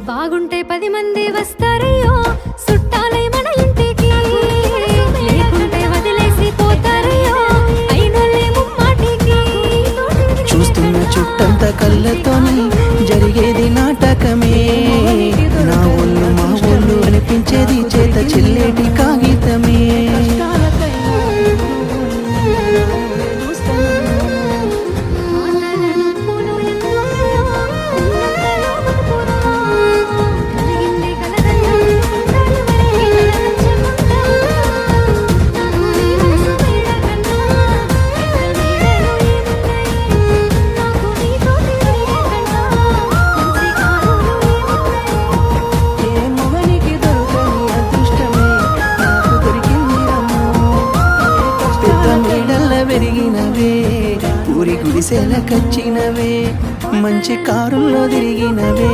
బాగుంటే 10 మంది వస్తారయ్యో చుట్టాలై మన ఇంటికి, లేకుంటే వదిలేసి పోతారయ్యో అయినోళ్ళే ముమ్మాటికి. చూస్తున్న చుట్టంతా కళ్ళతోని జరిగేది నాటకమే, నా ఒళ్ళు మా ఒళ్ళు అనిపించేది చేత చెల్లేటి కాగితమే. పెరిగినవే ఊరి గుడిసెలకచ్చినవే, మంచి కారుల్లో తిరిగినవే,